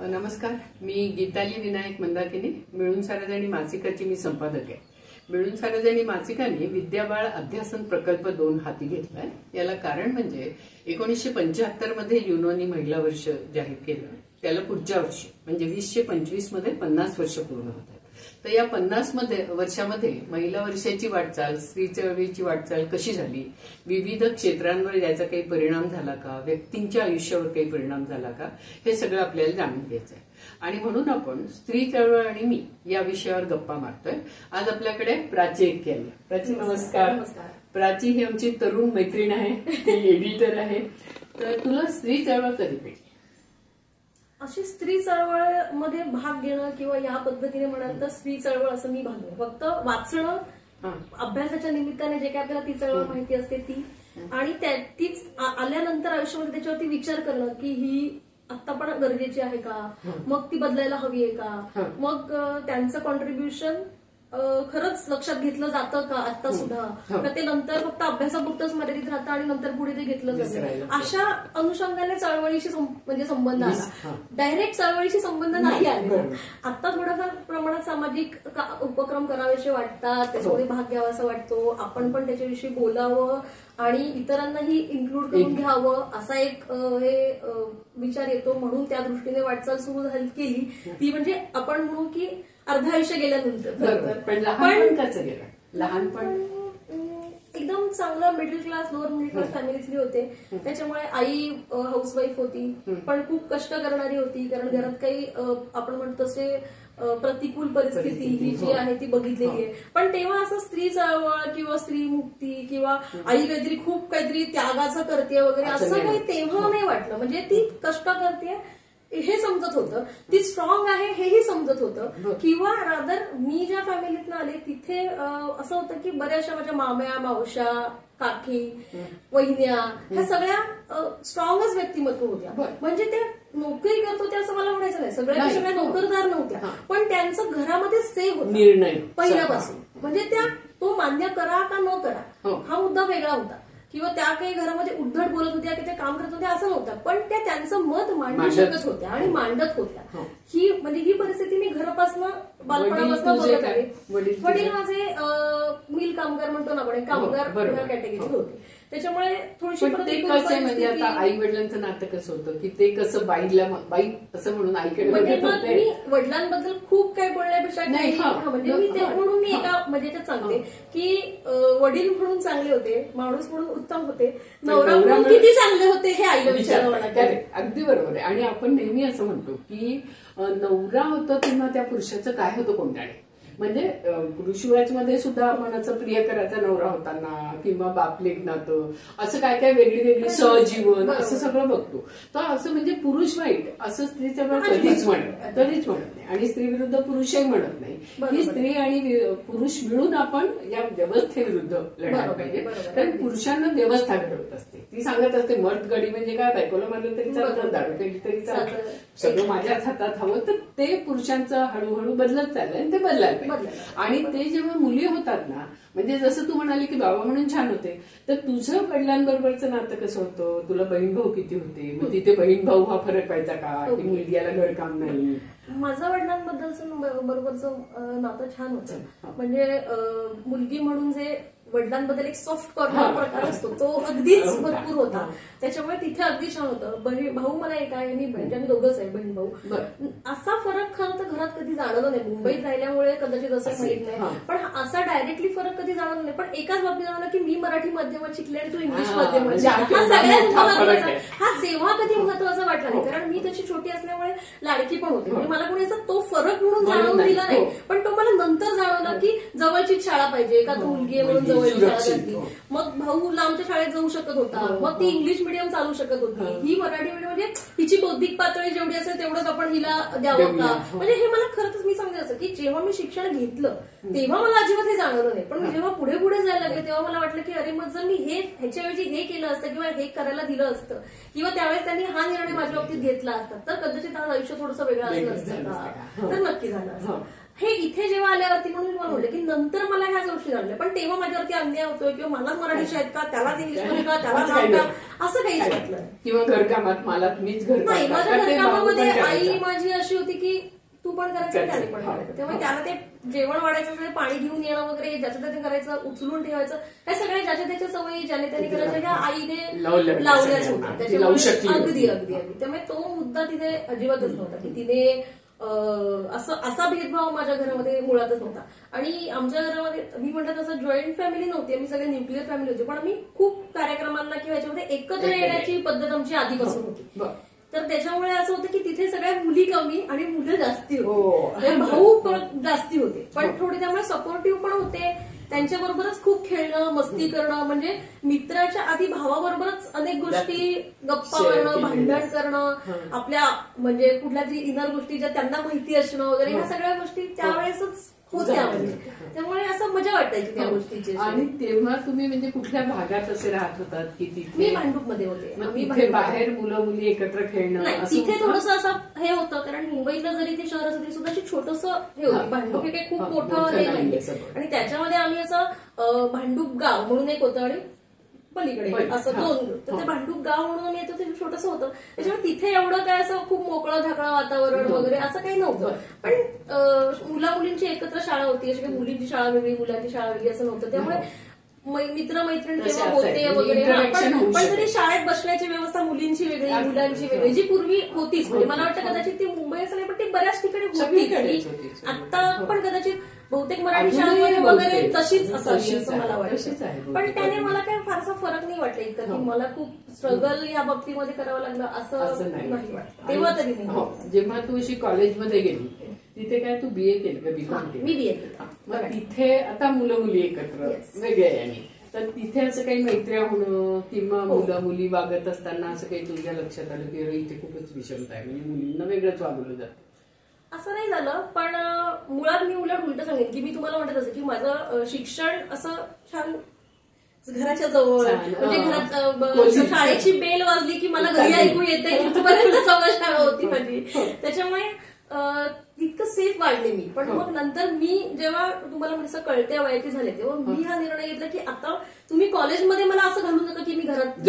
नमस्कार, मी गीताली विनायक मंदाकिनी. मिळून सार्वजनिक मासिकाची मी संपादक आहे. मिळून सार्वजनिक मासिकाने विद्याबाळ अध्यासन प्रकल्प 2 हाती घेतलाय. याला कारण म्हणजे 1975 मध्ये युनोनी महिला वर्ष जाहीर केलं. त्याला पुढच्या वर्षी म्हणजे 2025 मध्ये 50 वर्ष पूर्ण होत आहेत. तर या 50 वर्षामध्ये महिला वर्षाची वाटचाल, स्त्री चळवळीची वाटचाल कशी झाली, विविध क्षेत्रांवर याचा काही परिणाम झाला का, व्यक्तींच्या आयुष्यावर काही परिणाम झाला का, हे सगळं आपल्याला जाणून घ्यायचं आहे. आणि म्हणून आपण स्त्री चळवळ आणि मी या विषयावर गप्पा मारतोय. आज आपल्याकडे प्राची एक केली. प्राची नमस्कार. प्राची ही आमची तरुण मैत्रीण आहे, ती एडिटर आहे. तर तुला स्त्री चळवळ कधी भेटली? अशी स्त्री चळवळ मध्ये भाग घेणं किंवा या पद्धतीने म्हणाल तर स्त्री चळवळ असं मी भागले. फक्त वाचणं, अभ्यासाच्या निमित्ताने जे काही आपल्याला ती चळवळ माहिती असते ती, आणि तीच आल्यानंतर आयुष्यामध्ये त्याच्यावरती विचार करणं की ही आता पण गरजेची आहे का, मग ती बदलायला हवी आहे का, मग त्यांचं कॉन्ट्रीब्युशन खरंच लक्षात घेतलं जातं का आता सुद्धा, का ते नंतर फक्त अभ्यासापुरतच मर्यादित राहतं आणि नंतर पुढे ते घेतलं जातं. अशा अनुषंगाने चळवळीशी म्हणजे संबंध आला. डायरेक्ट चळवळीशी संबंध नाही आले. आता थोड्याफार प्रमाणात सामाजिक उपक्रम करावेसे वाटतात, त्याच्यामध्ये भाग घ्यावासा वाटतो, आपण पण त्याच्याविषयी बोलावं आणि इतरांनाही इन्क्लूड करून घ्यावं असा एक हे विचार येतो. म्हणून त्या दृष्टीने वाटचाल सुरू केली. ती म्हणजे आपण म्हणू की अर्ध आयुष्य गेल्यानंतर. पण लहानपण एकदम चांगलं middle class, lower middle class फॅमिलीतली होते. त्याच्यामुळे आई हाऊसवाईफ होती, पण खूप कष्ट करणारी होती. कारण घरात काही आपण म्हणतो तसे प्रतिकूल परिस्थिती ही जी आहे ती बघितलेली आहे. पण तेव्हा असं स्त्री चळवळ किंवा स्त्री मुक्ती किंवा आई काहीतरी त्यागाचं करते वगैरे असं काही तेव्हा नाही वाटलं. म्हणजे ती कष्ट करते हे समजत होतं, ती स्ट्रॉंग आहे हेही समजत होतं. किंवा रादर मी ज्या फॅमिलीतनं आले तिथे असं होतं की बऱ्याचशा माझ्या माम्या, मावश्या, काकी, वहिन्या ह्या सगळ्या स्ट्रॉंगच व्यक्तिमत्व होत्या. म्हणजे त्या नोकरी करत होत्या असं मला म्हणायचं नाही, सगळ्या नोकरदार नव्हत्या, पण त्यांचं घरामध्ये से होता निर्णय पहिल्यापासून. म्हणजे त्या तो मान्य करा का न करा हा मुद्दा वेगळा होता. किंवा त्या काही घरामध्ये उद्धट बोलत होत्या की ते काम करत होत्या असं नव्हतं, पण त्या त्यांचं मत मांडू शकत होत्या आणि मांडत होत्या. ही परिस्थिती मी घरापासून बालपणापासून बघत आहे. वडील माझे मिल कामगार म्हणतो ना आपण, कामगार कॅटेगरीचे होते. त्याच्यामुळे थोडीशी म्हणजे आता आई वडिलांचं नातं कसं होतं की ते कसं बाई असं म्हणून आईकडे मी वडिलांबद्दल खूप काही बोलण्यापेक्षा म्हणजे मी ते म्हणून मी एका मजेच्यात सांगते की वडील म्हणून चांगले होते, माणूस म्हणून उत्तम होते, नवरा म्हणून किती चांगले होते हे आईला विचारावं लागतं. अगदी बरोबर आहे. आणि आपण नेहमी असं म्हणतो की नवरा होता तेव्हा त्या पुरुषाचं काय होतं कोणत्याने. म्हणजे पुरुषवाचमध्ये सुद्धा मनाचा प्रिय करायचा नवरा होताना किंवा बापलेक नातं असं काय काय वेगळी सहजीवन असं सगळं बघतो. तर असं म्हणजे पुरुष वाईट असं स्त्रीचं कधीच म्हणत नाही. आणि स्त्री विरुद्ध पुरुषही म्हणत नाही. ही स्त्री आणि पुरुष मिळून आपण या व्यवस्थेविरुद्ध लढायला पाहिजे. कारण पुरुषांना व्यवस्था घडवत असते. ती सांगत असते मर्द गडी म्हणजे काय, बायकोला मारलं तरी चालतं, दारू केली तरी चालतं, सगळं माझ्याच हातात हवं. तर ते पुरुषांचं हळूहळू बदलत चाललंय आणि ते बदलायला. आणि ते जेव्हा मुली होतात ना, म्हणजे जसं तू म्हणाली की बाबा म्हणून छान होते, तर तुझं वडिलांबरोबरचं नातं कसं होतं, तुला बहीण भाऊ किती होते, मग तिथे बहीण भाऊ हा फरक व्हायचा का, की मुलगी याला घरकाम नाही. माझं वडिलांबद्दलचं बरोबरचं नातं छान होतं. म्हणजे मुलगी म्हणून जे वडिलांबद्दल एक सॉफ्ट कॉर्नर प्रकार असतो तो अगदीच भरपूर होता. त्याच्यामुळे तिथे अगदी छान होतं. भाऊ मला एक आहे, मी म्हणजे आम्ही दोघंच आहे बहीण भाऊ. असा फरक खरं तर घरात कधी जाणवला नाही. मुंबईत राहिल्यामुळे कदाचित असं माहित नाही, पण असा डायरेक्टली फरक कधी जाणवला नाही. पण एकाच बाबतीत जाणवलं की मी मराठी माध्यमात शिकले आणि तू इंग्लिश माध्यमात शिकला. हा सगळ्यात महत्वाचा, हा जेव्हा कधी महत्वाचा वाटला नाही. कारण मी तशी छोटी असल्यामुळे लाडकी पण होते. म्हणजे मला कोणी असं तो फरक म्हणून जाणवून दिला नाही, पण तो मला नंतर जाणवला की जवळचीच शाळा पाहिजे का, तू मुलगी आहे म्हणून जवळची शाळा जाते. मग भाऊ लांबच्या शाळेत जाऊ शकत होता, मग ती इंग्लिश मिडियम चालू शकत होती. ही मराठी मिडियम म्हणजे हिची बौद्धिक पातळी जेवढी असेल तेवढंच आपण हिला द्यावं का. म्हणजे हे मला खरंच मी सांगते असं की जेव्हा मी शिक्षण घेतलं तेव्हा मला अजिबात हे जाणवलं नाही. पण जेव्हा पुढे जायला लागले तेव्हा मला वाटलं की अरे मग जर मी ह्याच्याऐवजी हे केलं असतं किंवा हे करायला दिलं असतं किंवा त्यावेळेस त्यांनी हा निर्णय माझ्या बाबतीत घेतला असता तर कदाचित आज आयुष्य थोडंसं वेगळं असलं असतं का, तर नक्की झालं असतं. हे इथे जेव्हा आल्यावरती म्हणून मी तुम्हाला म्हटलं की नंतर मला ह्याच गोष्टी जाणल्या, पण तेव्हा माझ्यावरती अन्याय होतोय किंवा मलाच मराठी शाळेत का, त्यालाच इंग्लिशमध्ये का, त्याला नाव का, असं काहीच वाटलं किंवा घरकामात मला मीच नाही. माझ्या घरकामामध्ये आई माझी अशी होती की तू पण करायचं त्याने पण करायचं. तेव्हा त्याला ते जेवण वाढायचं, पाणी घेऊन येणं वगैरे ज्याचं त्याने करायचं, उचलून ठेवायचं, हे सगळ्या ज्याच्या त्याच्या सवयी ज्याने त्याने करायच्या ह्या आईने लावल्याच होत्या. त्याच्यामुळे अगदी अगदी अगदी त्यामुळे तो मुद्दा तिथे अजिबातच नव्हता की तिने असा भेदभाव माझ्या घरामध्ये मुळातच नव्हता. आणि आमच्या घरामध्ये मी म्हटलं तसं जॉईंट फॅमिली नव्हती, आम्ही सगळे न्यूक्लिअर फॅमिली होती, पण आम्ही खूप कार्यक्रमांना किंवा याच्यामध्ये एकत्र येण्याची पद्धत आमची आधीपासून होती. तर त्याच्यामुळे असं होतं की तिथे सगळ्या मुली कमी आणि मुलं जास्ती होते, भाऊ जास्ती होते, पण थोडे त्यामुळे सपोर्टिव्ह पण होते. त्यांच्याबरोबरच खूप खेळणं, मस्ती करणं, म्हणजे मित्राच्या आधी भावाबरोबरच अनेक गोष्टी गप्पा करणं, भांडण करणं, आपल्या म्हणजे कुठल्या तरी इनर गोष्टी ज्या त्यांना माहिती असणं वगैरे, ह्या सगळ्या गोष्टी त्यावेळेसच होत्या. म्हणजे त्यामुळे असं मजा वाटायची त्या गोष्टीची. आणि तेव्हा तुम्ही म्हणजे कुठल्या भागात असे राहत होतात की तिथे? मी भांडूपमध्ये होते. तिथे बाहेर मुलं मुली एकत्र खेळणं तिथे थोडंसं असं हे होतं, कारण मुंबईतलं जरी ते शहर असं तरी सुद्धा छोटंसं हे होतं. भांडूप हे काही खूप मोठं हे नाहीये. आणि त्याच्यामध्ये आम्ही असं भांडूप गाव म्हणून एक होतं आणि पलीकडे असं दोन, तर ते भांडूप गाव म्हणून आम्ही येतो, ते छोटंसं होतं. त्याच्यामुळे तिथे एवढं काय असं खूप मोकळं ढाकळं वातावरण वगैरे असं काही नव्हतं. पण मुला मुलींची एकत्र शाळा होती, अशी काही मुलींची शाळा वेगळी मुलांची शाळा वेगळी असं नव्हतं. त्यामुळे मित्र मैत्रीण तेव्हा होते वगैरे, पण तरी शाळेत बसण्याची व्यवस्था मुलींची वेगळी मुलांची वेगळी जी पूर्वी होतीच. म्हणजे मला वाटतं कदाचित ती मुंबई असं नाही, पण ती बऱ्याच ठिकाणी होतीच. आता पण कदाचित बहुतेक मराठी शाळांमध्ये वगैरे तशीच असावी असं मला वाटतं. पण त्याने मला काही फारसा फरक नाही वाटला इतका की मला खूप स्ट्रगल या बाबतीमध्ये करावं लागलं असं नाही वाटतं तेव्हा तरी नाही. जेव्हा तू अशी कॉलेजमध्ये गेली तिथे काय तू बीए केलं का? बीकॉम केलं? मी बीए केलं. मग तिथे आता मुलं मुली एकत्र वेगळे आहे, तर तिथे असं काही मैत्र्या होणं किंवा मुलं मुली वागत असताना असं काही तुझ्या लक्षात आलं की अरे इथे खूपच विषमता आहे, म्हणजे मुलींना वेगळंच वागवलं जातं? असं नाही झालं, पण मुळात मी उलट सांगेन की मी तुम्हाला म्हणत असं की माझं शिक्षण असं छान घराच्या जवळ, म्हणजे घरात शाळेची बेल वाजली की मला घरी ऐकू येते इथपर्यंत सगळं शाळा होती माझी. त्याच्यामुळे इतकं सेफ वाढले मी. पण मग नंतर मी जेव्हा तुम्हाला म्हणजे कळत्या वयाची झाले तेव्हा मी हा निर्णय घेतला की आता तुम्ही कॉलेजमध्ये मला असं घालू नका की मी घरात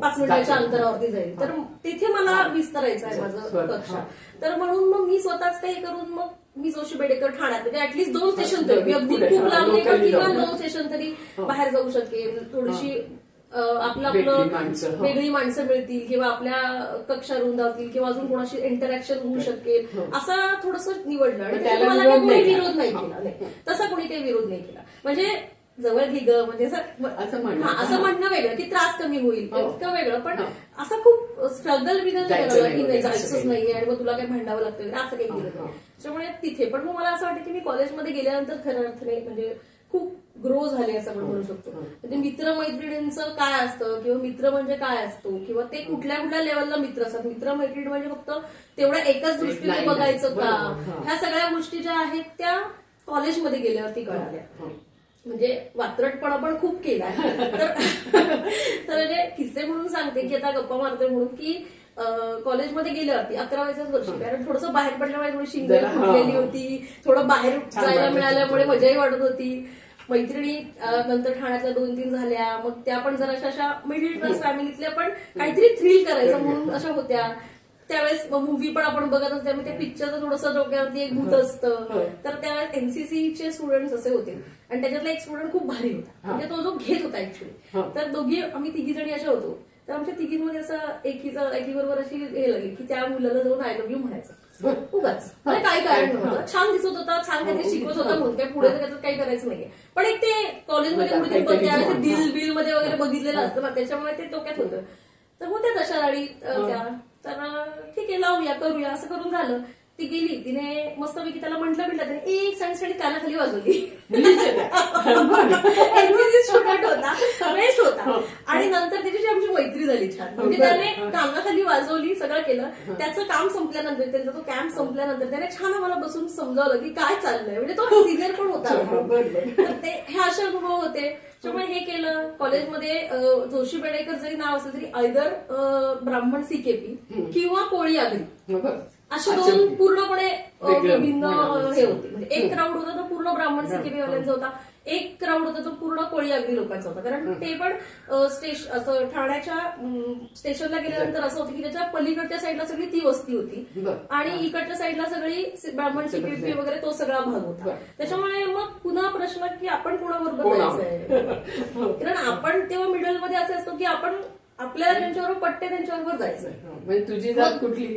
5 मिनिटाच्या अंतरावरती जाईल, तर तिथे मला विस्तारायचं आहे माझं कक्षा. तर म्हणून मग मी स्वतःच काही करून मग मी जोशी बेडेकर ठाण्यात, म्हणजे ऍटलीस्ट 2 स्टेशन तरी, मी अगदी खूप लांब नाही पण किंवा 2 स्टेशन तरी बाहेर जाऊ शकेल, थोडीशी आपलं वेगळी माणसं मिळतील किंवा आपल्या कक्षा रुंदावतील किंवा अजून कोणाशी इंटरॅक्शन होऊ शकेल असं थोडंसं निवडलं. आणि त्याला मला कोणी विरोध नाही केला, तसा कोणी काही विरोध नाही केला. म्हणजे जवळ घे ग म्हणजे असं म्हणणं वेगळं की त्रास कमी होईल इतकं वेगळं, पण असं खूप स्ट्रगल विनंती करावं की नाही जायचंच नाहीये आणि मग तुला काही भांडावं लागतं असं काही केलं नाही. त्याच्यामुळे तिथे पण मग मला असं वाटतं की मी कॉलेजमध्ये गेल्यानंतर खऱ्या अर्थाने म्हणजे खूप ग्रो झाले असं आपण म्हणू शकतो. म्हणजे मित्रमैत्रिणींचं काय असतं किंवा मित्र म्हणजे काय असतो किंवा ते कुठल्या कुठल्या लेवलला मित्र असतात, मित्रमैत्रिणी म्हणजे फक्त तेवढ्या एकाच दृष्टीने बघायचं का, ह्या सगळ्या गोष्टी ज्या आहेत त्या कॉलेजमध्ये गेल्यावरती कळाल्या. म्हणजे वात्रटपणा पण खूप केला. तर म्हणजे किस्से म्हणून सांगते की आता गप्पा मारते म्हणून की कॉलेजमध्ये गेल्यावरती 11व्याच वर्षी, कारण थोडंसं बाहेर पडल्यामुळे थोडी शिंगल फुटलेली होती, थोडं बाहेर जायला मिळाल्यामुळे मजाही वाटत होती. मैत्रिणी नंतर ठाण्यातल्या 2-3 झाल्या, मग त्या पण जरा अशा मिडल क्लास फॅमिलीतल्या पण काहीतरी थ्रिल करायचं म्हणून अशा होत्या. त्यावेळेस मूवी पण आपण बघत असतो त्यामुळे त्या पिक्चरचं थोडंसं डोक्यावरती एक भूत असतं. तर त्यावेळेस एनसीसीचे स्टुडंट्स असे होते आणि त्याच्यातला एक स्टुडंट खूप भारी होता, म्हणजे तो जो घेत होता ऍक्च्युली. तर आम्ही 3 जणी अशा होतो, तर आमच्या 3मध्ये असं एकीबरोबर अशी हे लागली की त्या मुलाला जाऊन आय लव्ह यू म्हणायचं उगाच, म्हणजे काही कारण नव्हतं, छान दिसत होता, छान काहीतरी शिकवत होता म्हणून काय पुढे त्याच्यात काही करायचं नाहीये. पण एक ते कॉलेजमध्ये कुठेतरी दिल बिल मध्ये वगैरे बघितलेलं असतं ना, त्याच्यामुळे ते डोक्यात होतं. तर होत्या तशा गाडी त्या, तर ठीक आहे लावूया करूया असं करून झालं. ती गेली, तिने मस्तपैकी त्याला म्हटलं त्याने एक सँडसाठी कानाखाली वाजवली. स्टुडंट होता, बेस्ट होता. आणि नंतर त्याची आमची मैत्री झाली छान, म्हणजे त्याने कानाखाली वाजवली, सगळं केलं. त्याचं काम संपल्यानंतर, त्यांचा तो कॅम्प संपल्यानंतर त्याने छान आम्हाला बसून समजावलं की काय चाललंय, म्हणजे तो सिनियर पण होता. तर ते हे असे अनुभव होते. त्यामुळे हे केलं. कॉलेजमध्ये जोशी बेडेकर जरी नाव असेल तरी आयदर ब्राह्मण सीकेपी किंवा कोळी आगरी असे दोन पूर्णपणे वेगळं भिन्न म्हणावं. हे होते. म्हणजे एक क्राऊड होता तो पूर्ण ब्राह्मण सीकेपी वाल्यांचा होता, एक क्राऊड होता तो पूर्ण कोळी आगरी लोकांचा होता. कारण ते पण असं ठाण्याच्या स्टेशनला गेल्यानंतर असं होतं की त्याच्या पलीकडच्या साईडला सगळी ती वस्ती होती बरं. आणि इकडच्या साईडला सगळी ब्राह्मण सीकेपी वगैरे तो सगळा भाग होता. बरं. त्याच्यामुळे मग पुन्हा प्रश्न की आपण कोणाबरोबर जायचंय. कारण आपण तेव्हा मिडलमध्ये असे असतो की आपण आपल्याला ज्यांच्याबरोबर पटते त्यांच्याबरोबर जायचं. म्हणजे तुझी जात कुठली?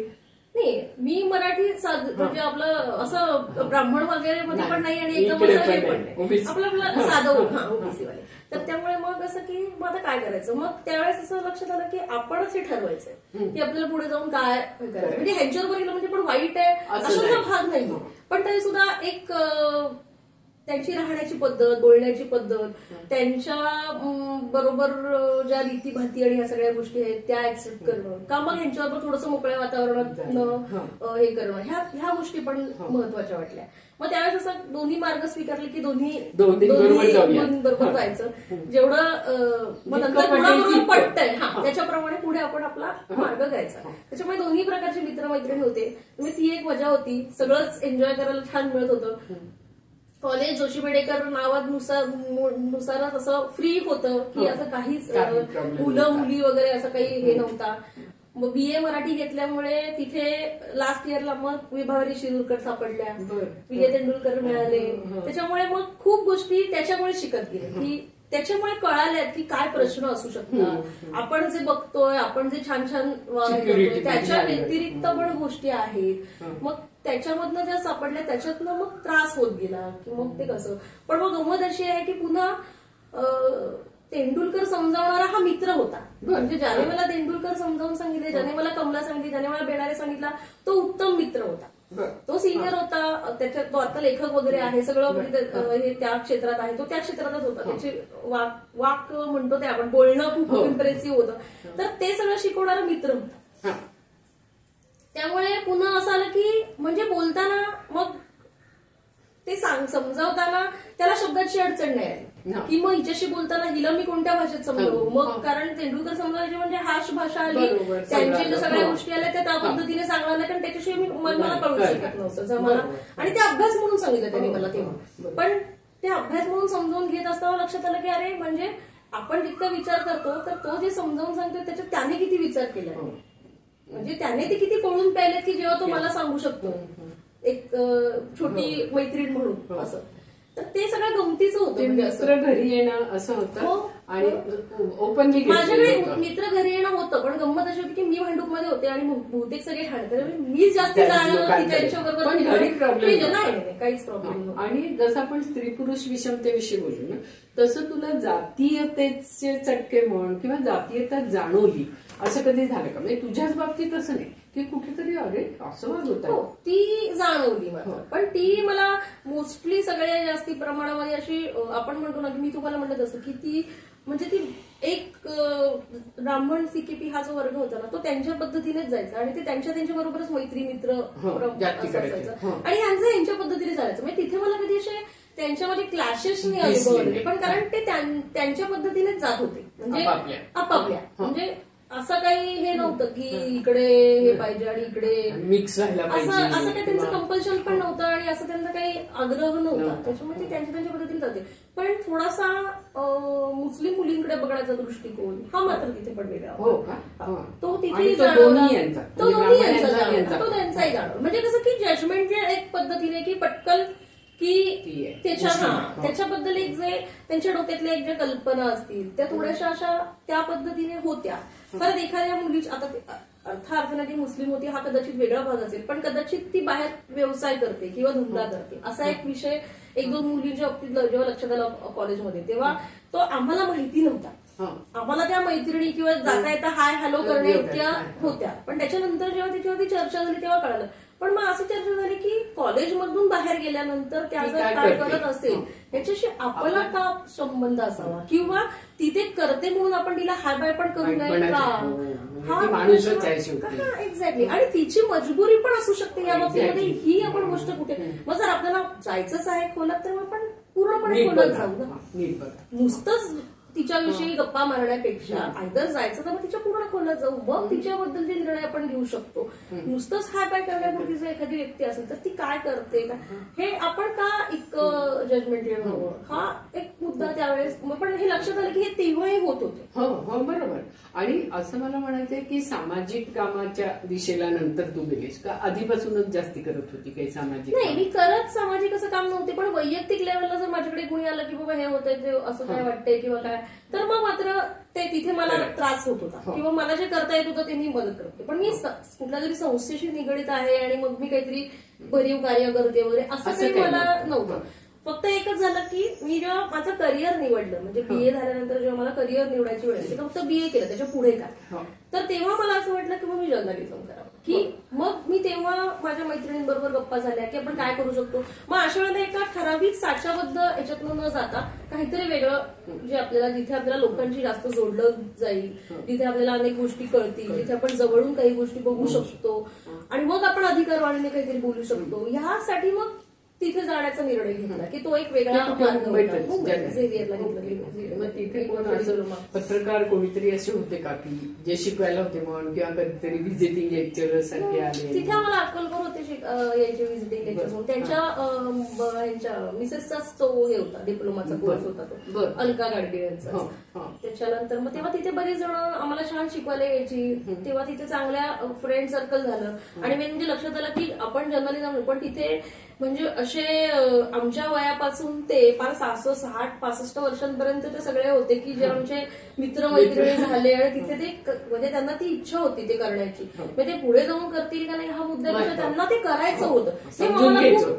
नाही, मी मराठी म्हणजे आपलं असं ब्राह्मण वगैरे मध्ये पण नाही आणि एकदम इकडे असं पण हे पण नाही. नाही, आपलं साधं ओबीसी वाले. तर त्यामुळे मग असं की मग आता काय करायचं, मग त्यावेळेस असं लक्षात आलं की आपणच हे ठरवायचंय की आपल्याला पुढे जाऊन काय करायचं. म्हणजे ह्यांच्याबरोबर गेलं म्हणजे पण वाईट आहे असा भाग नाही, पण तरी सुद्धा एक त्यांची राहण्याची पद्धत, बोलण्याची पद्धत, त्यांच्या बरोबर ज्या रीती भाती आणि ह्या सगळ्या गोष्टी आहेत त्या ऍक्सेप्ट करणं, का मग ह्यांच्याबरोबर थोडंसं मोकळ्या वातावरणात हे करणं, ह्या गोष्टी पण महत्वाच्या वाटल्या. मग त्यावेळेस असं दोन्ही मार्ग स्वीकारले की दोन्ही बरोबर जायचं. जेवढं मग नंतर कोणाबरोबर पटतंय त्याच्याप्रमाणे पुढे आपण आपला मार्ग घ्यायचा. त्याच्यामुळे दोन्ही प्रकारचे मित्रमैत्रिणी होते. म्हणजे ती एक मजा होती, सगळंच एन्जॉय करायला छान मिळत होतं. कॉलेज जोशी बेडेकर नावानुसारच असं फ्री होतं की असं काहीच मुलं मुली वगैरे असं काही हे नव्हता. मग बीए मराठी घेतल्यामुळे तिथे लास्ट इयरला मग विभावरी शिरूरकर सापडल्या, विजय तेंडुलकर मिळाले. त्याच्यामुळे मग खूप गोष्टी त्याच्यामुळे शिकत गेले की त्याच्यामुळे कळाल्या की काय प्रश्न असू शकतात. आपण जे बघतोय, आपण जे छान छान वागतोय त्याच्या व्यतिरिक्त पण गोष्टी आहेत. मग त्याच्यामधनं ज्या सापडल्या त्याच्यातनं मग त्रास होत गेला की मग ते कसं. पण मग गंमत अशी आहे की पुन्हा तेंडुलकर समजावणारा हा मित्र होता. म्हणजे ज्याने मला तेंडुलकर समजावून सांगितले, ज्याने मला कमला सांगितली, ज्याने मला बेणारे सांगितला, तो उत्तम मित्र होता. तो सिनियर होता, त्याच्यात तो आता लेखक वगैरे आहे, सगळं म्हणजे हे त्या क्षेत्रात आहे, तो त्या क्षेत्रातच होता. त्याचे वाक म्हणतो ते आपण, बोलणं खूप इम्प्रेसिव्ह होतं. तर ते सगळं शिकवणारा मित्र होता. त्यामुळे पुन्हा असं आलं की म्हणजे बोलताना मग ते समजावताना त्याला शब्दाची अडचण नाही आली की मग हिच्याशी बोलताना हिला मी कोणत्या भाषेत समजावू. मग कारण तेंडुलकर समजायचे म्हणजे हाश भाषा आली, त्यांच्या ज्या सगळ्या गोष्टी आल्या त्या पद्धतीने सांगायला, कारण त्याच्याशिवाय मला कळू शकत नव्हतं मला. आणि ते अभ्यास म्हणून सांगितलं त्यांनी मला तेव्हा. पण ते अभ्यास म्हणून समजावून घेत असताना लक्षात आलं की अरे म्हणजे आपण जितका विचार करतो तर तो जे समजावून सांगतो त्याच्यात त्याने किती विचार केला, म्हणजे त्याने ते किती कळून पाहिलेत की जेव्हा तो मला सांगू शकतो एक छोटी मैत्रीण म्हणून असं. तर ते सगळं गमतीचं होतं. मित्र घरी येणं असं होतं आणि ओपनली माझ्याकडे मित्र घरी येणं होतं. पण गंमत अशी होती की मी भांडूपमध्ये होते आणि बहुतेक सगळे ठाणे, मीच जास्त जाणं त्यांच्याबरोबर नाही, काहीच प्रॉब्लेम. आणि जसं आपण स्त्री पुरुष विषमतेविषयी बोलू ना, तसं तुला जातीयतेचे चटके म्हण किंवा जातीयता जाणवली असं कधी झालं का? म्हणजे तुझ्याच बाबतीत असं नाही की कुठेतरी अरे असं वाद होतं. ती जाणवली मला, पण ती मला मोस्टली सगळ्या जास्ती प्रमाणामध्ये अशी आपण म्हणतो ना की मी तुम्हाला म्हणत असं की ती म्हणजे ती एक ब्राह्मण सीकेपी हा जो वर्ग होता ना तो त्यांच्या पद्धतीनेच जायचा आणि ते त्यांच्या बरोबरच मैत्री मित्र असायचं आणि ह्यांचं यांच्या पद्धतीने चालायचं. म्हणजे तिथे मला कधी असे त्यांच्यामध्ये क्लॅशेस नाही अनुभवले, पण कारण ते त्यांच्या पद्धतीनेच जात होते. म्हणजे आपापल्या म्हणजे असं काही हे नव्हतं की इकडे हे पाहिजे आणि इकडे मिक्स व्हायला पाहिजे, असं काही त्यांचं कंपल्शन पण नव्हतं आणि असं त्यांचा काही आग्रह नव्हता. त्याच्यामुळे ते त्यांच्या पद्धतीने जाते. पण थोडासा मुस्लिम मुलींकडे बघण्याचा दृष्टिकोन हा मात्र तिथे पण वेगळा होता. तो तिथे तो दोन्ही त्यांचाही जाणवला. म्हणजे कसं की जजमेंटच्या एक पद्धतीने की पटकन की त्याच्याबद्दल एक जे त्यांच्या डोक्यातल्या एक ज्या कल्पना असतील त्या थोड्याशा अशा त्या पद्धतीने होत्या. परत एखाद्या मुलीची आता अर्थार्थाने ती मुस्लिम होती हा कदाचित वेगळा भाग असेल, पण कदाचित ती बाहेर व्यवसाय करते किंवा धंदा करते असा एक विषय एक दोन मुलींच्या बाबतीत जेव्हा लक्षात आला कॉलेजमध्ये तेव्हा तो आम्हाला माहिती नव्हता. आम्हाला त्या मैत्रिणी किंवा जाता येता हाय हॅलो करण्या इतक्या होत्या, पण त्याच्यानंतर जेव्हा त्याच्यावरती चर्चा झाली तेव्हा कळालं. पण मग असं चर्चा झाली की कॉलेजमधून बाहेर गेल्यानंतर त्या जर काय करत असेल याच्याशी आपला का संबंध असावा किंवा तिथे करते म्हणून आपण तिला हाय बाय पण करू नये का, एक्झॅक्टली. आणि तिची मजबुरी पण असू शकते या बाबतीमध्ये, ही आपण गोष्ट कुठे. मग जर आपल्याला जायचंच आहे खोलात तर आपण पूर्णपणे खोलात जाऊ ना, नुसतंच तिच्याविषयी गप्पा मारण्यापेक्षा आयदर जायचं तर मग तिच्या पूर्ण खोलात जाऊ, मग तिच्याबद्दलचे निर्णय आपण घेऊ शकतो. नुसतंच हाय पाय करण्यापूर्वी जर एखादी व्यक्ती असेल तर ती काय करते हे आपण का इतकं जजमेंटल हवं, हा एक मुद्दा त्यावेळेस. पण हे लक्षात आलं की हे तेव्हाही होत होते. हो हो बरोबर. आणि असं मला म्हणायचंय की सामाजिक कामाच्या दिशेला नंतर तू गेलीस का आधीपासूनच जास्ती करत होती काही सामाजिक? नाही, मी करत सामाजिक असं काम नव्हते, पण वैयक्तिक लेवलला जर माझ्याकडे कोणी आलं की बाबा हे होतंय ते असं काय वाटतंय किंवा काय, तर मग मात्र ते तिथे मला त्रास होत होता किंवा मला जे करता येत होतं ते मी मदत करते. पण मी कुठल्या तरी संस्थेशी निगडीत आहे आणि मग मी काहीतरी भरीव कार्य करते वगैरे असं काही मला नव्हतं. फक्त एकच झालं की मी जेव्हा माझं करिअर निवडलं, म्हणजे बीए झाल्यानंतर जेव्हा मला करिअर निवडायची वेळ आली तर फक्त बीए केलं, त्याच्या पुढे काय, तर तेव्हा मला असं वाटलं की मग मी जर्नलिझम करावं. की मग मी तेव्हा माझ्या मैत्रिणींबरोबर गप्पा झाल्या की आपण काय करू शकतो. मग अशा वेळेला एका ठराविक साच्याबद्ध याच्यातनं न जाता काहीतरी वेगळं, जे आपल्याला जिथे आपल्याला लोकांशी जास्त जोडलं जाईल, जिथे आपल्याला अनेक गोष्टी कळतील, जिथे आपण जवळून काही गोष्टी बघू शकतो आणि मग आपण अधिकारवाणीने काहीतरी बोलू शकतो, ह्यासाठी मग तिथे जाण्याचा निर्णय घेतला की तो एक वेगळा झेवियरला घेतला. मग तिथे कोण असं पत्रकार कोणीतरी असे होते का की जे शिकवायला होते म्हणून किंवा कधीतरी व्हिजिटिंग लेक्चरर सारखे आले? तिथे आम्हाला अक्कलकोर होते यायचे व्हिजिटिंग लेक्चर. त्यांच्या मिसेसचाच तो हे होता, डिप्लोमाचा कोर्स होता तो, अलका गाडगे यांचा. त्याच्यानंतर मग तेव्हा तिथे बरेच जण आम्हाला छान शिकवायला यायची. तेव्हा तिथे चांगल्या फ्रेंड सर्कल झालं आणि मेन म्हणजे लक्षात आलं की आपण जर्नलिझम, पण तिथे म्हणजे असे आमच्या वयापासून ते फार 60-65 वर्षांपर्यंत ते सगळे होते की जे आमचे मित्र मैत्रिणी झाले आणि तिथे ते म्हणजे त्यांना ती इच्छा होती ते करण्याची. म्हणजे ते पुढे जाऊन करतील का नाही हा मुद्दा, त्यांना ते करायचं होतं.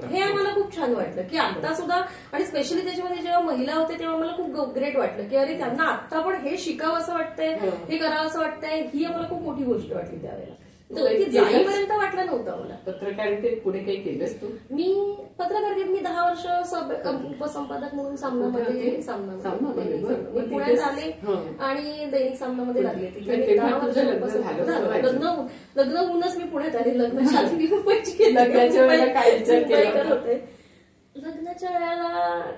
हे आम्हाला खूप छान वाटलं की आता सुद्धा, आणि स्पेशली त्याच्यामध्ये जेव्हा महिला होते तेव्हा मला खूप ग्रेट वाटलं की अरे त्यांना आता पण हे शिकावं असं वाटतंय, हे करावं असं वाटतंय. ही आम्हाला खूप मोठी गोष्ट वाटली त्यावेळेला. जाईपर्यंत वाटलं नव्हतं मला. पत्रकारितेत पुढे काही केलंस तू? मी पत्रकारितेत मी 10 वर्ष उपसंपादक म्हणून सामनामध्ये पुण्यात आले आणि दैनिक सामनामध्ये लागले. लग्न होऊनच मी पुण्यात आले. लग्नाच्या आधी मी मुंबईची होते. लग्नाच्या वेळेला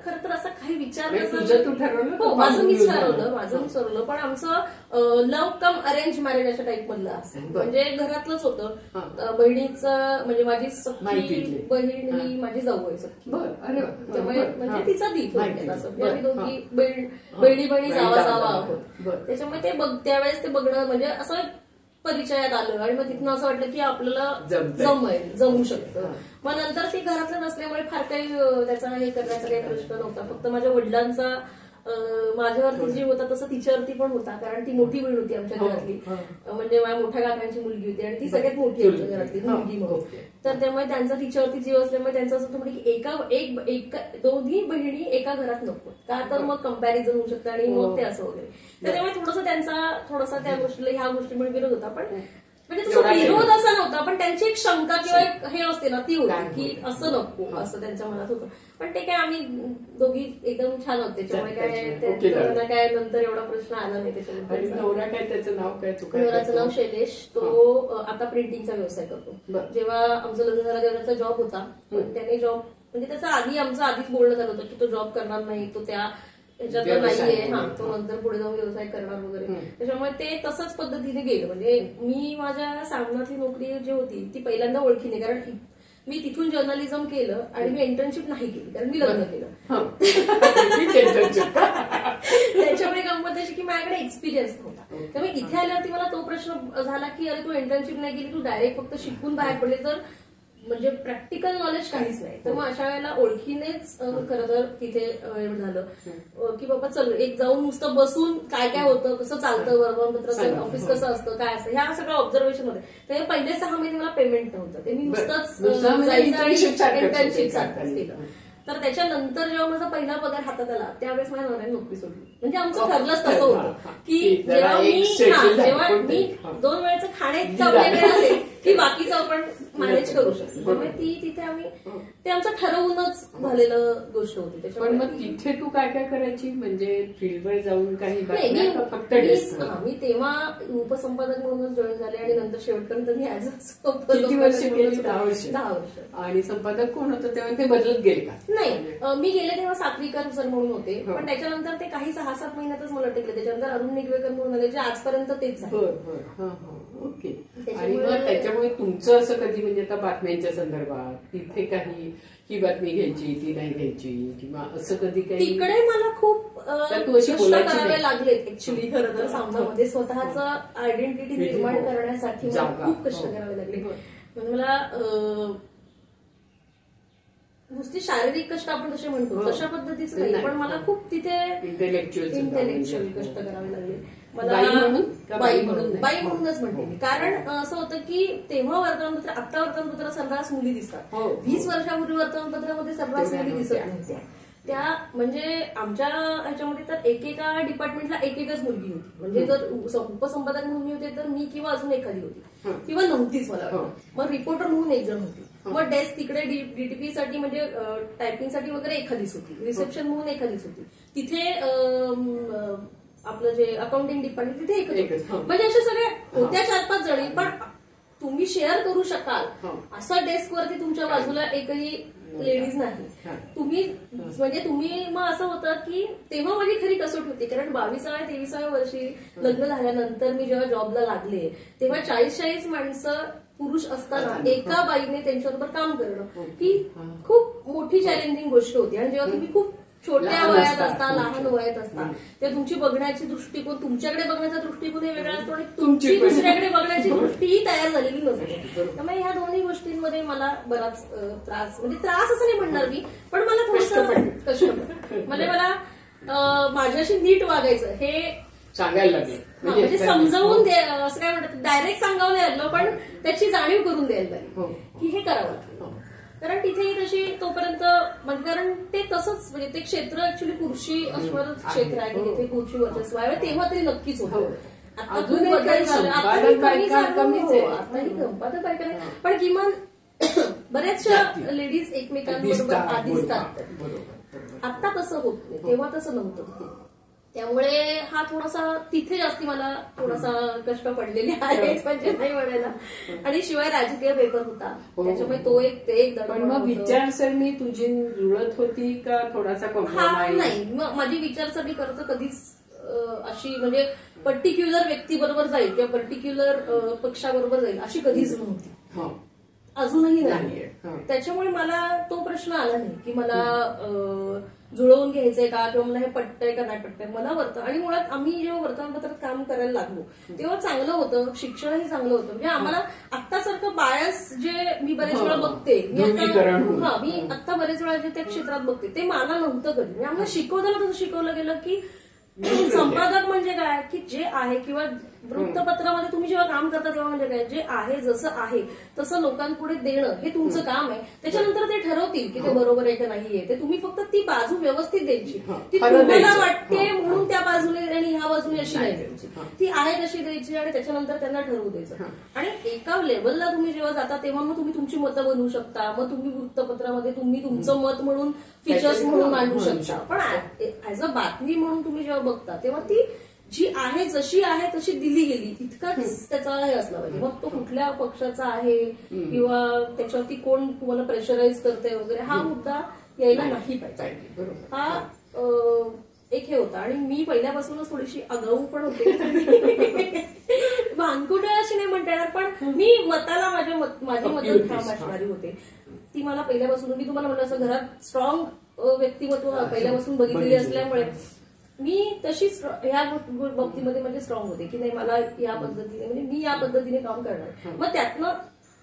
खरं तर असा काही विचार ठरवलं. माझं मीच ठरवलं. पण आमचं लव्ह कम अरेंज मॅरेज अशा टाईप मधलं असं, म्हणजे घरातलंच होतं. बहिणीचं म्हणजे माझी सख्खी बहीण ही माझी जाऊ आहे सख्खी, म्हणजे तिचा दीप असं. आम्ही दोघी बहिणी जावा आहोत. त्याच्यामुळे ते त्यावेळेस ते बघणं म्हणजे असं परिचयात आलं आणि मग तिथनं असं वाटलं की आपल्याला जमू शकतं. मग नंतर ती घरातलं नसल्यामुळे फार काही त्याचा हे करण्याचा काही प्रश्न नव्हता. फक्त माझ्या वडिलांचा माझ्यावरती जीव होता तसं तिच्यावरती पण होता, कारण ती मोठी बहीण होती आमच्या घरातली. म्हणजे माझ्या मोठ्या काकांची मुलगी होती आणि ती सगळ्यात मोठी आमच्या घरातली मुलगी म्हणून. तर त्यामुळे त्यांचा तिच्यावरती जीव असल्यामुळे त्यांचं असं होतं की दोन्ही बहिणी एका घरात नको का, तर मग कंपॅरिझन होऊ शकतं आणि मग ते असं वगैरे. तर त्यामुळे थोडासा त्या गोष्टीला ह्या गोष्टीमुळे विरोध होता. पण म्हणजे तसा विरोध असा नव्हता, पण त्यांची एक शंका किंवा एक हे असते ना ती होती की असं नको, असं त्यांच्या मनात होतं. पण ते काय आम्ही दोघी एकदम छान होते, त्याच्यामुळे काय नंतर एवढा प्रश्न आला नाही. त्याच्यामुळे नवरा काय, त्याचं नाव काय? नवऱ्याचं नाव शैलेश. तो आता प्रिंटिंगचा व्यवसाय करतो. जेव्हा आमचं लग्न झालं तेव्हा त्याचा जॉब होता, पण त्याने जॉब म्हणजे त्याचं आमचं आधीच बोलणं झालं होतं की तो जॉब करणार नाही, तो त्या ह्याच्यातलं नाहीये, तो नंतर पुढे जाऊन व्यवसाय करणार वगैरे. त्याच्यामुळे ते तसंच पद्धतीने गेलं. म्हणजे मी माझ्या सामनातली नोकरी जी होती ती पहिल्यांदा ओळखीने, कारण मी तिथून जर्नलिझम केलं आणि मी इंटर्नशिप नाही केली कारण मी लग्न केलं. त्याच्यामुळे गंमत अशी की माझ्याकडे एक्सपिरियन्स नव्हता. त्यामुळे इथे आल्यावरती मला तो प्रश्न झाला की अरे तू इंटर्नशिप नाही केली, तू डायरेक्ट फक्त शिकून बाहेर पडले तर म्हणजे प्रॅक्टिकल नॉलेज काहीच नाही. तर मग अशा वेळेला ओळखीनेच खरं तर तिथे झालं की बाबा चल एक जाऊन नुसतं बसून काय काय होतं, कसं चालतं, वर्तमानपत्राचं ऑफिस कसं असतं, काय असतं, ह्या सगळ्या ऑब्झर्वेशन मध्ये. तर पहिले 6 महिने मला पेमेंट नव्हतं, ते मी नुसतंच जायचं आणि इंटर्नशिप सारखंच केलं. तर त्याच्यानंतर जेव्हा माझा पहिला पगार हातात आला त्यावेळेस माझ्या नवऱ्याने नोकरी सोडली. म्हणजे आमचं ठरलंच तसं होतं की जेव्हा मी 2 वेळेचं खाणे इतकं वेगळे असेल की बाकीचं आपण मॅनेज करू शकतो. त्यामुळे ती तिथे आम्ही ते आमचं ठरवूनच झालेलं गोष्ट होती. पण त्याच्यामुळे मग तिथे तू काय काय करायची म्हणजे फील्डवर जाऊन काही नाही, बातम्या का फक्त मी डेस्कवर? मी तेव्हा उपसंपादक म्हणूनच जॉईन झाले आणि नंतर शेवटपर्यंत मी ऍज किती वर्ष केली? 10 वर्ष. 10 वर्ष. आणि संपादक कोण होतं तेव्हा ते बदलत गेले का? नाही, मी गेले तेव्हा सात्विकर सर म्हणून होते, हो. पण त्याच्यानंतर ते काही 6-7 महिन्यातच मला टिकले. त्याच्यानंतर अरुण निगवेकर म्हणून आले, जे आजपर्यंत तेच आहे. बरं. ओके. आणि त्याच्यामुळे- मग त्याच्यामुळे तुमचं असं कधी म्हणजे आता बातम्यांच्या संदर्भात तिथे काही ही बातमी घ्यायची ती नाही घ्यायची किंवा असं कधी काही? तिकडे मला खूप तर तू अशी कष्ट बोलायची करावे नाही. लागलेत ऍक्च्युली. खरं तर सामनामध्ये स्वतःचं आयडेंटिटी निर्माण हो. करण्यासाठी मला जागा. खूप कष्ट हो. करावे लागले. हो. म्हणजे मला नुसती शारीरिक कष्ट आपण जसे म्हणतो हो. तशा पद्धतीचं नाही, नाही. पण मला खूप तिथे इंटेलेक्च्युअल कष्ट करावे लागले. बाई म्हणून का बाई बाई म्हणून? बाई म्हणूनच म्हणते मी. कारण असं होतं की तेव्हा वर्तमानपत्र, आता वर्तमानपत्र सर्रास मुली दिसतात. हो. 20 वर्षापूर्वी वर्तमानपत्रामध्ये सर्रास तेवढ्या मुली दिसत नव्हत्या. नव्हत्या. त्या म्हणजे आमच्या ह्याच्यामध्ये तर एकेका डिपार्टमेंटला एकच मुलगी होती. म्हणजे जर उपसंपादक म्हणून मी होते तर मी किंवा अजून एखादी होती किंवा नव्हतीच मला वाटतं. मग रिपोर्टर म्हणून एक जण होती. मग डेस्क तिकडे डीटीपी साठी म्हणजे टायपिंगसाठी वगैरे एखादीच होती. रिसेप्शन म्हणून एखादीच होती. तिथे आपलं जे अकाउंटिंग डिपार्टमेंट तिथे एकच. म्हणजे अशा सगळ्या होत्या 4-5 जणी. पण तुम्ही शेअर करू शकाल असं डेस्कवरती तुमच्या बाजूला एकही लेडीज नाही. तुम्ही मग असं होतं की तेव्हा माझी खरी कसोट होती. कारण 22व्या-23व्या वर्षी लग्न झाल्यानंतर मी जेव्हा जॉबला लागले तेव्हा 40-40 माणसं पुरुष असताना एका बाईने त्यांच्याबरोबर काम करणं ही खूप मोठी चॅलेंजिंग गोष्ट होती. आणि जेव्हा तुम्ही खूप छोट्या वयात असता, लहान वयात असता, तेव्हा तुमची बघण्याची दृष्टिकोन, तुमच्याकडे बघण्याचा दृष्टिकोन वेगळा असतो आणि तुमची दुसऱ्याकडे बघण्याची दृष्टीही तयार झालेली नसते. त्यामुळे ह्या दोन्ही गोष्टींमध्ये मला बराच त्रास, म्हणजे त्रास असं नाही म्हणणार मी, पण मला थोडंसं कष्ट म्हणजे मला माझ्याशी नीट वागायचं हे सांगायला लागले. म्हणजे समजावून असं काय म्हणतात, डायरेक्ट सांगावं नाही लागलं, पण त्याची जाणीव करून द्यायला लागली की हे करावं. कारण तिथेही तशी तोपर्यंत म्हणजे कारण ते तसंच म्हणजे ते क्षेत्र ऍक्च्युली पुरुषी असणारच क्षेत्र आहे की तिथे पुरुषी वर्चस्व आहे. तेव्हा तरी नक्कीच होतं. आता खूप बदल झाले, आताही कमी झालं, आताही संपादक बायका नाही, पण किमान बऱ्याचशा लेडीज एकमेकांबरोबर आधी दिसतात. आता तसं होत नाही, तेव्हा तसं नव्हतं. त्यामुळे हा थोडासा तिथे जास्ती मला थोडासा कष्ट पडलेले आहेत म्हणजे नाही म्हणायला. आणि शिवाय राजकीय पेपर होता त्याच्यामुळे तो एक पण मग विचारसरणी तुझी जुळत होती का थोडासा कॉम्प्रोमाइज? नाही, माझी विचारसरणी खरं कधीच अशी म्हणजे पर्टिक्युलर व्यक्तीबरोबर जाईल किंवा पर्टिक्युलर पक्षाबरोबर जाईल अशी कधीच नव्हती, अजूनही नाही. त्याच्यामुळे मला तो प्रश्न आला नाही की मला जुळवून घ्यायचंय का किंवा मला हे पटतंय का नाही पटतंय. मला आणि मुळात आम्ही जेव्हा वर्तमानपत्रात काम करायला लागलो तेव्हा चांगलं होतं, शिक्षणही चांगलं होतं. म्हणजे आम्हाला आत्तासारखं बायस जे मी बरेच वेळा बघते, मी आता बरेच वेळा जे त्या क्षेत्रात बघते ते मला नव्हतं कधी. म्हणजे आम्हाला शिकवताना तसं शिकवलं गेलं की संपादक म्हणजे काय की जे आहे, किंवा वृत्तपत्रामध्ये तुम्ही जेव्हा काम करता तेव्हा म्हणजे काय, जे आहे जसं आहे तसं लोकांपुढे देणं हे तुमचं काम आहे. त्याच्यानंतर ते ठरवतील की ते बरोबर आहे का नाहीये, ते तुम्ही फक्त ती बाजू व्यवस्थित द्यायची. ती तुम्हाला वाटते म्हणून त्या बाजूने आणि ह्या बाजूने अशी नाही द्यायची, ती आहे तशी द्यायची आणि त्याच्यानंतर त्यांना ठरवू द्यायचं. आणि एका लेवलला तुम्ही जेव्हा जाता तेव्हा मग तुम्ही तुमची मतं बनवू शकता. मग तुम्ही वृत्तपत्रामध्ये तुम्ही तुमचं मत म्हणून फीचर्स म्हणून मांडू शकता. पण ॲज अ बातमी म्हणून तुम्ही जेव्हा बघता तेव्हा ती जी आहे जशी आहे तशी दिली गेली इतकाच त्याचा हे असला पाहिजे. मग तो कुठल्या पक्षाचा आहे किंवा त्याच्यावरती कोण तुम्हाला प्रेशराईज करते वगैरे हा मुद्दा यायला नाही पाहिजे. हा एक हे होता. आणि मी पहिल्यापासूनच थोडीशी आगाऊ पण होते, भानकुट अशी नाही म्हणता येणार, पण मी मताला माझी मतं ठाम असणारी होते. ती मला पहिल्यापासून, मी तुम्हाला म्हटलं असं घरात स्ट्रॉंग व्यक्तिमत्व पहिल्यापासून बघितलेली असल्यामुळे मी तशीच ह्या बाबतीमध्ये म्हणजे स्ट्रॉंग होते की नाही मला या पद्धतीने म्हणजे मी या पद्धतीने काम करणार. मग त्यातनं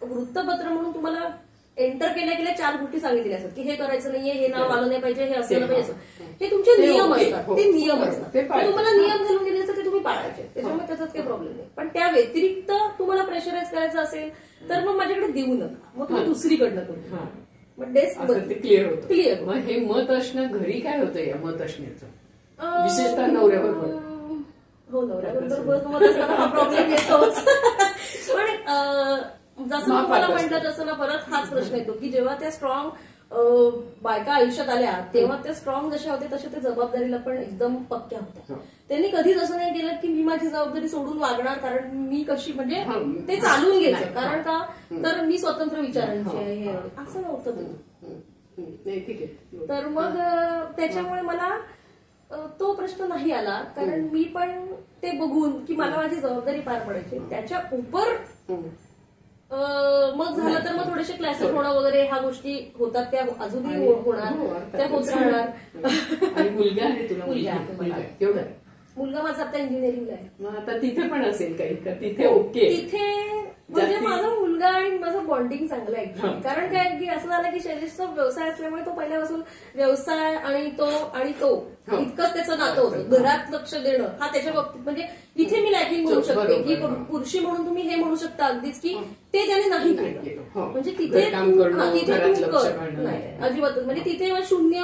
वृत्तपत्र म्हणून तुम्हाला एंटर केल्या 4 गोष्टी सांगितलेल्या असतात की हे करायचं नाहीये, हे नाव आलं नाही पाहिजे, हे असलं पाहिजे. हे तुमचे नियम असतात, ते नियम असतात. तुम्हाला नियम घालून दिले असतात ते तुम्ही पाळायचे, त्याच्यामुळे त्याच्यात काही प्रॉब्लेम नाही. पण त्या व्यतिरिक्त तुम्हाला प्रेशराईज करायचं असेल तर मग माझ्याकडे देऊ नका, मग तुम्ही दुसरीकडनं करू. मग डेस्क क्लिअर. मग हे मत असणं घरी काय होतं या मत असण्याचं, विशेषतः नवऱ्याबरोबर? हो, नवऱ्याबरोबर हा प्रॉब्लेम येतोच. पण जसं तुम्हाला म्हटलं तसं ना परत हाच प्रश्न येतो की जेव्हा त्या स्ट्रॉंग बायका आयुष्यात आल्या तेव्हा त्या स्ट्रॉंग जशा होत्या तशा त्या जबाबदारीला पण एकदम पक्क्या होत्या. त्यांनी कधीच असं नाही केलं की मी माझी जबाबदारी सोडून वागणार कारण मी कशी म्हणजे ते चालून घ्यायचं कारण का तर मी स्वतंत्र विचारांची आहे हे असं नव्हतं ते. तर मग त्याच्यामुळे मला तो प्रश्न नाही आला कारण मी पण ते बघून की मला माझी जबाबदारी पार पडायची त्याच्या उपर मग झालं तर मग थोडेसे क्लासेस होणं वगैरे ह्या गोष्टी होतात त्या अजूनही होणार त्या होत राहणार. मुलगा आहे तुला? मुलगा आहे मला. केवढा? मुलगा माझा आता इंजिनिअरिंगला आहे. आता तिथे पण असेल काही का तिथे ओके? तिथे म्हणजे माझा मुलगा आणि माझं बॉन्डिंग चांगलं आहे कारण काय की असं झालं की शैलेशचा व्यवसाय असल्यामुळे तो पहिल्यापासून व्यवसाय आणि तो इतकंच त्याचं नातं होतं. घरात लक्ष देणं हा त्याच्या बाबतीत म्हणजे इथे मी लॅकिंग म्हणू शकते की पुरुषी म्हणून तुम्ही हे म्हणू शकता अगदीच की ते त्याने नाही केलं म्हणजे तिथे तू कर नाही अजिबातच म्हणजे तिथे शून्य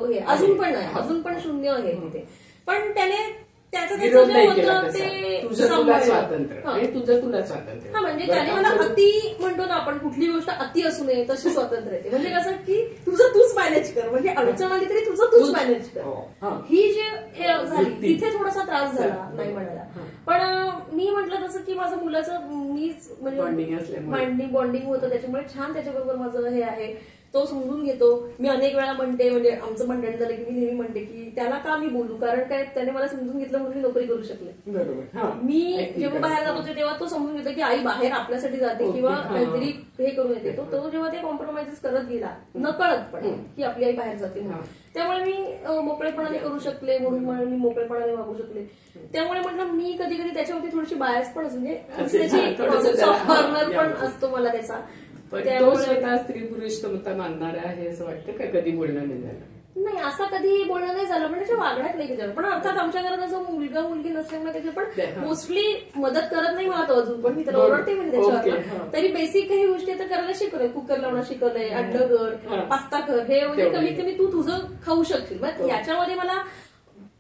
हे अजून पण शून्य आहे तिथे पण त्याने त्याचं जे होतं ते तुला स्वातंत्र्य हा म्हणजे त्याने मला अति म्हणतो ना आपण कुठली गोष्ट अति असू नये तशी स्वातंत्र्य येते म्हणजे कसं की तुझं तूच मॅनेज कर म्हणजे अडचण आली तरी तुझं तूच मॅनेज कर. ही जी हे झाली तिथे थोडासा त्रास झाला नाही म्हणाला पण मी म्हटलं तसं की माझं मुलाचं मीच म्हणजे बॉन्डिंग होतं त्याच्यामुळे छान त्याच्याबरोबर माझं हे आहे तो समजून घेतो. मी अनेक वेळा म्हणते म्हणजे आमचं भांडण झालं की मी नेहमी म्हणते की त्याला का मी बोलू कारण काय त्याने मला समजून घेतलं म्हणून मी नोकरी करू शकले. मी जेव्हा बाहेर जात होते तेव्हा तो समजून घेतो की आई बाहेर आपल्यासाठी जाते किंवा काहीतरी हे करून येते तो जेव्हा ते कॉम्प्रोमाइजेस करत गेला नकळत पण की आपली आई बाहेर जाते म्हणून त्यामुळे मी मोकळेपणाने करू शकले म्हणून मी मोकळेपणाने वागू शकले. त्यामुळे म्हटलं मी कधी कधी त्याच्यावरती थोडीशी बायस पण म्हणजे त्याची सॉफ्ट कॉर्नर पण असतो मला त्याचा. तो स्वतः स्त्री पुरुष समता मानणारा आहे असं वाटतं का? कधी बोलणं नाही झालं? नाही असं कधी बोलणं नाही झालं पण त्याच्या वागण्यात नाही केलं पण अर्थात आमच्या घरात असं मुलगा मुलगी नसल्यामुळे त्याचे पण मोस्टली मदत करत नाही मला तो अजून पण मी त्याला ओरडते म्हणजे त्याच्यावर तरी बेसिक काही गोष्टी आता करायला शिकवलंय. कुकर लावणं शिकवलंय अंड कर पास्ता कर हे म्हणजे कमीत कमी तू तुझं खाऊ शकशील. मग याच्यामध्ये मला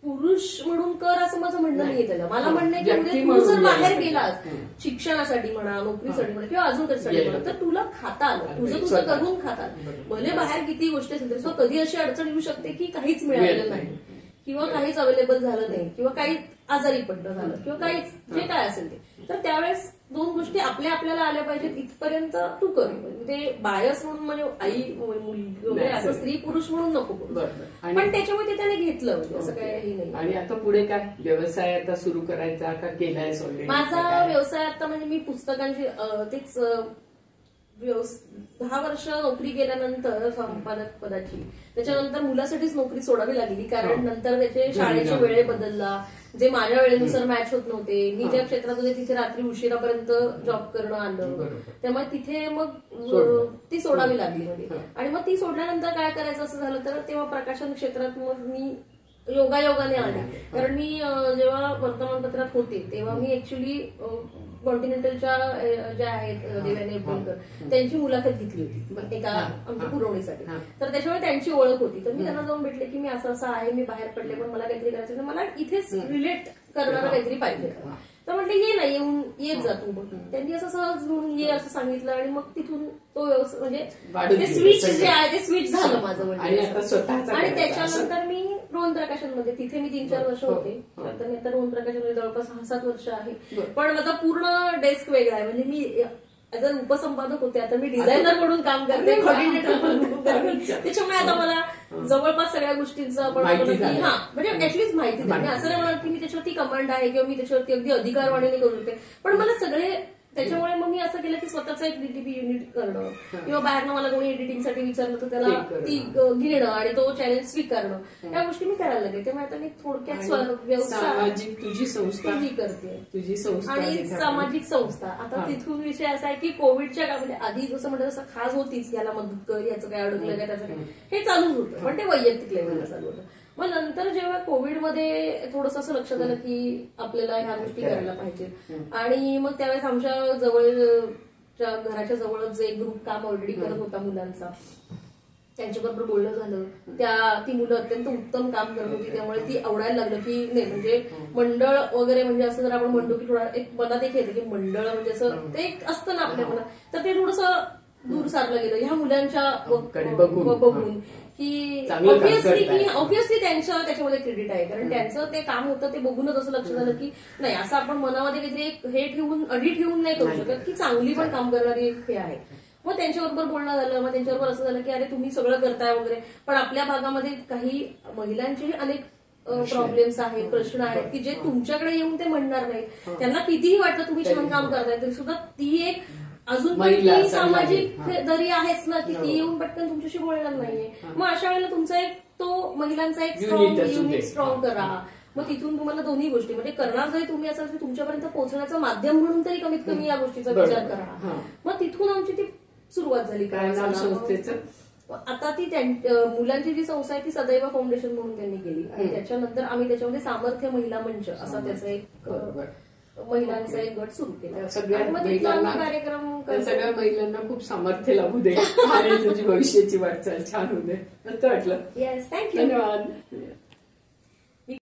पुरुष म्हणून कर असं माझं म्हणणं नाहीये त्याला. मला म्हणणं आहे की तू जर बाहेर गेलास शिक्षणासाठी म्हणा नोकरीसाठी म्हणा किंवा अजून कशासाठी म्हणा तर तुला खाता आलं तुझं करून खाता भले बाहेर किती गोष्टी असेल तरी कधी अशी अडचण येऊ शकते की काहीच मिळालेलं नाही किंवा काहीच अवेलेबल झालं नाही किंवा काही आजारी पडणं झालं किंवा काहीच जे काय असेल ते तर त्यावेळेस दोन गोष्टी आपल्याला आल्या पाहिजेत इथपर्यंत तू कर. म्हणजे बायस म्हणून म्हणजे आई मुलगी असं स्त्री पुरुष म्हणून नको पण त्याच्यामध्ये त्याने घेतलं म्हणजे असं काही नाही. आणि आता पुढे काय व्यवसाय आता सुरू करायचा का केलाय? माझा व्यवसाय आता म्हणजे मी पुस्तकांची तेच 10 वर्ष नोकरी केल्यानंतर संपादक पदाची त्याच्यानंतर मुलासाठीच नोकरी सोडावी लागली कारण नंतर त्याचे शाळेचे वेळे बदलला जे माझ्या वेळेनुसार मॅच होत नव्हते. मी ज्या क्षेत्रात होते तिथे रात्री उशिरापर्यंत जॉब करणं आलं त्यामुळे तिथे मग ती सोडावी लागली म्हणजे आणि मग ती सोडल्यानंतर काय करायचं असं झालं तर तेव्हा प्रकाशन क्षेत्रात मग मी योगायोगाने आले कारण मी जेव्हा वर्तमानपत्रात होते तेव्हा मी ऍक्च्युली कॉन्टिनेंटलच्या ज्या आहेत देवाने एपणकर त्यांची मुलाखत घेतली होती एका आमच्या पुरवणीसाठी तर त्याच्यामुळे त्यांची ओळख होती. तर मी त्यांना जाऊन भेटले की मी असं आहे मी बाहेर पडले पण मला काहीतरी करायचं मला इथेच रिलेट करणारं काहीतरी पाहिजे तर म्हटलं ये ना येत जा तू. त्यांनी असं सहज म्हणून ये असं सांगितलं आणि मग तिथून तो व्यवसाय म्हणजे ते स्विच जे आहे ते स्विच झालं माझं म्हणजे आणि त्याच्यानंतर मी रोहन प्रकाशनमध्ये तिथे मी 3-4 वर्ष होते तर मी आता रोहन प्रकाशनमध्ये जवळपास 6-7 वर्ष आहे पण माझा पूर्ण डेस्क वेगळा आहे म्हणजे मी ऍज अ उपसंपादक होते आता मी डिझायनर म्हणून काम करते कॉर्डिनेटर म्हणून करते त्याच्यामुळे आता मला जवळपास सगळ्या गोष्टींचं आपण म्हणजे ऍटलीस्ट माहिती द्या. असं नाही म्हणत की मी त्याच्यावरती कमांड आहे किंवा मी त्याच्यावरती अगदी अधिकारवाणीने करू शकते पण मला सगळे त्याच्यामुळे मग मी असं केलं की स्वतःचं एक डीटीपी युनिट करणं किंवा बाहेरनं मला कोणी एडिटिंगसाठी विचारलं तर त्याला ती घेणं आणि तो चॅलेंज स्वीकारणं या गोष्टी मी करायला लागले. त्यामुळे आता मी थोडक्यात व्यवसाय तुझी संस्था करते तुझी संस्था आणि सामाजिक संस्था. आता तिथून विषय असा आहे की कोविडच्या काळामध्ये आधी जसं म्हणतात तसं खास होतीच याला मदत कर याचं काय अडकलं काय त्याचं काय हे चालूच होतं पण ते वैयक्तिक लेवलला चालू होतं. मग नंतर जेव्हा कोविडमध्ये थोडंसं असं लक्षात आलं की आपल्याला ह्या गोष्टी करायला पाहिजेत आणि मग त्यावेळेस आमच्या घराच्या जवळच एक ग्रुप काम ऑलरेडी करत होता मुलांचा त्यांच्याबरोबर बोलणं झालं. ती मुलं अत्यंत उत्तम काम करत होती, त्यामुळे ती आवडायला लागलं की नाही म्हणजे मंडळ वगैरे म्हणजे असं जर आपण म्हणतो की थोडा एक मनात एक येतं की मंडळ म्हणजे असं ते एक असतं ना आपल्या मनात, तर ते थोडंसं दूर सारलं गेलं ह्या मुलांच्या बघून की ऑब्व्हियसली त्यांचं त्याच्यामध्ये क्रेडिट आहे, कारण त्यांचं ते काम होतं ते बघूनच असं लक्षात आलं की नाही असं आपण मनामध्ये काहीतरी एक हे ठेवून अडी ठेवून नाही करू शकत की चांगली पण काम करणारी एक हे आहे. मग त्यांच्याबरोबर बोलणं झालं, मग त्यांच्याबरोबर असं झालं की अरे तुम्ही सगळं करताय वगैरे, पण आपल्या भागामध्ये काही महिलांचेही अनेक प्रॉब्लेम्स आहेत, प्रश्न आहेत की जे तुमच्याकडे येऊन ते म्हणणार नाहीत. त्यांना कितीही वाटलं तुम्ही छान काम करताय तरी सुद्धा ती एक अजून पण ती सामाजिक दरी आहेच ना की ती येऊन पटकन तुमच्याशी बोलणार नाहीये. मग अशा वेळेला तुमचा एक तो महिलांचा एक युनिट स्ट्रॉंग करा. मग तिथून तुम्हाला दोन्ही गोष्टी म्हणजे करणार जरी तुम्ही असाल तर तुमच्यापर्यंत पोहोचण्याचं माध्यम म्हणून तरी कमीत कमी या गोष्टीचा विचार करा. मग तिथून आमची ती सुरुवात झाली. काय संस्थेचं आता ती मुलांची जी संस्था आहे ती सदैव फाउंडेशन म्हणून त्यांनी केली आणि त्याच्यानंतर आम्ही त्याच्यामध्ये सामर्थ्य महिला मंच असा त्याचा एक महिलांचा एक गट सुरू केला. सगळ्या महिलांना खूप सामर्थ्य लाभू दे आणि तुझी भविष्याची वाटचाल छान होऊ दे. मस्त वाटलं. Yes, thank you. धन्यवाद.